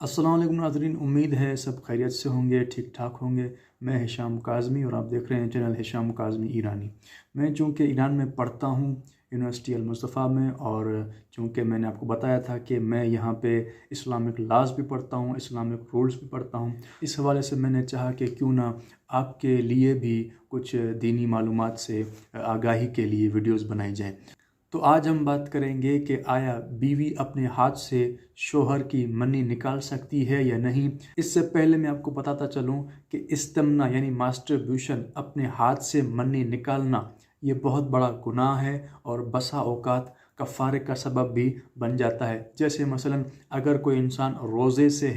अस्सलाम वालेकुम नाज़रीन, उम्मीद है सब खैरियत से होंगे, ठीक ठाक होंगे। मैं हिशाम काज़मी और आप देख रहे हैं चैनल हिशाम काज़मी ईरानी। मैं चूँकि ईरान में पढ़ता हूँ यूनिवर्सिटी अल मुस्तफ़ा में, और चूँकि मैंने आपको बताया था कि मैं यहाँ पे इस्लामिक लॉज़ भी पढ़ता हूँ, इस्लामिक रूल्स भी पढ़ता हूँ। इस हवाले से मैंने चाहा कि क्यों ना आपके लिए भी कुछ दीनी मालूमात से आगाही के लिए वीडियोज़ बनाई जाएँ। तो आज हम बात करेंगे कि आया बीवी अपने हाथ से शोहर की मनी निकाल सकती है या नहीं। इससे पहले मैं आपको बताता चलूं कि इस्तिमना यानी मास्टरब्यूशन, अपने हाथ से मनी निकालना, ये बहुत बड़ा गुनाह है और बसा औकात कफ़ारे का सबब भी बन जाता है। जैसे मसलन अगर कोई इंसान रोज़े से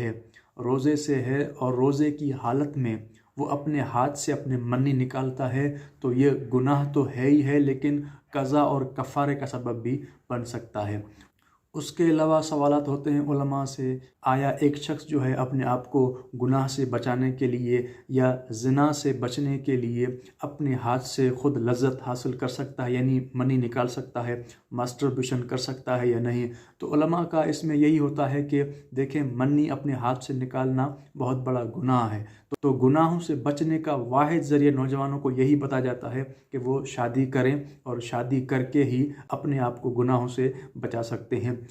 है और रोज़े की हालत में वो अपने हाथ से अपने मनी निकालता है, तो ये गुनाह तो है ही है, लेकिन क़ज़ा और कफ़ारे का सबब भी बन सकता है। उसके अलावा सवालात होते हैं उलमा से, आया एक शख्स जो है अपने आप को गुनाह से बचाने के लिए या ज़िना से बचने के लिए अपने हाथ से ख़ुद लज़्ज़त हासिल कर सकता है, यानी मनी निकाल सकता है, मास्टरब्यूशन कर सकता है या नहीं। तो उलमा का इसमें यही होता है कि देखें, मनी अपने हाथ से निकालना बहुत बड़ा गुनाह है। तो गुनाहों से बचने का वाहिद ज़रिया नौजवानों को यही बताया जाता है कि वो शादी करें, और शादी करके ही अपने आप को गुनाहों से बचा सकते हैं।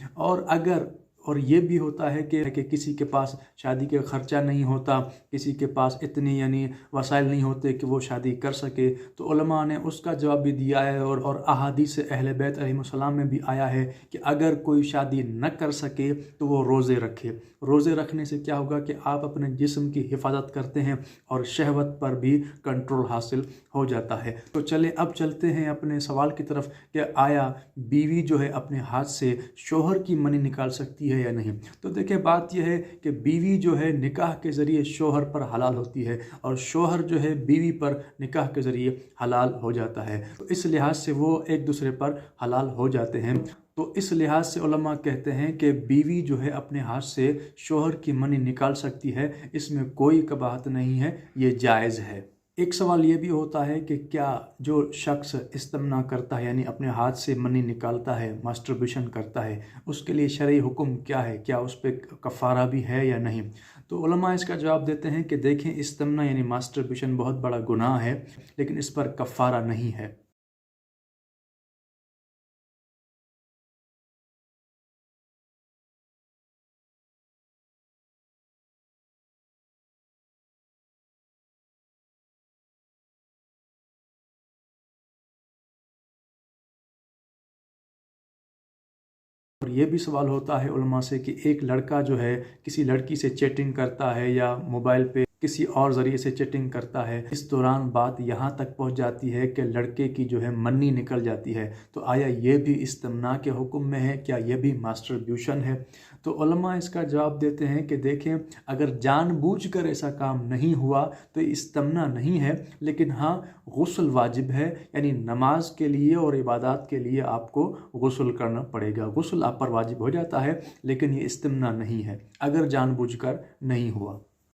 और ये भी होता है कि किसी के पास शादी का ख़र्चा नहीं होता, किसी के पास इतनी यानी वसाइल नहीं होते कि वो शादी कर सके, तो उलमा ने उसका जवाब भी दिया है। और अहादीस अहले बैत अलैहिमुस्सलाम में भी आया है कि अगर कोई शादी न कर सके तो वो रोज़े रखे। रोज़े रखने से क्या होगा कि आप अपने जिस्म की हिफाजत करते हैं और शहवत पर भी कंट्रोल हासिल हो जाता है। तो चले अब चलते हैं अपने सवाल की तरफ कि आया बीवी जो है अपने हाथ से शोहर की मनी निकाल सकती है या नहीं। तो देखिए, बात यह है कि बीवी जो है निकाह के ज़रिए शोहर पर हलाल होती है, और शोहर जो है बीवी पर निकाह के ज़रिए हलाल हो जाता है। तो इस लिहाज से वो एक दूसरे पर हलाल हो जाते हैं। तो इस लिहाज से उलमा कहते हैं कि बीवी जो है अपने हाथ से शोहर की मनी निकाल सकती है, इसमें कोई कबाहत नहीं है, ये जायज़ है। एक सवाल ये भी होता है कि क्या जो शख्स इस्तिमना करता है, यानी अपने हाथ से मनी निकालता है, मास्टरब्यूशन करता है, उसके लिए शरई हुक्म क्या है, क्या उस पर कफ़ारा भी है या नहीं। तो उलमा इसका जवाब देते हैं कि देखें, इस्तिमना यानी मास्टरब्यूशन बहुत बड़ा गुनाह है, लेकिन इस पर कफ़ारा नहीं है। और ये भी सवाल होता है उलमा से कि एक लड़का जो है किसी लड़की से चैटिंग करता है या मोबाइल पे किसी और ज़रिए से चैटिंग करता है, इस दौरान बात यहाँ तक पहुँच जाती है कि लड़के की जो है मनी निकल जाती है, तो आया ये भी इस्तिमना के हुक्म में है, क्या ये भी मास्टरब्यूशन है। तो उलमा इसका जवाब देते हैं कि देखें, अगर जानबूझकर ऐसा काम नहीं हुआ तो इस्तिमना नहीं है, लेकिन हाँ, गुस्ल वाजिब है, यानी नमाज के लिए और इबादत के लिए आपको गुस्ल करना पड़ेगा। गुस्ल आप पर वाजिब हो जाता है, लेकिन ये इस्तिमना नहीं है अगर जानबूझकर नहीं हुआ।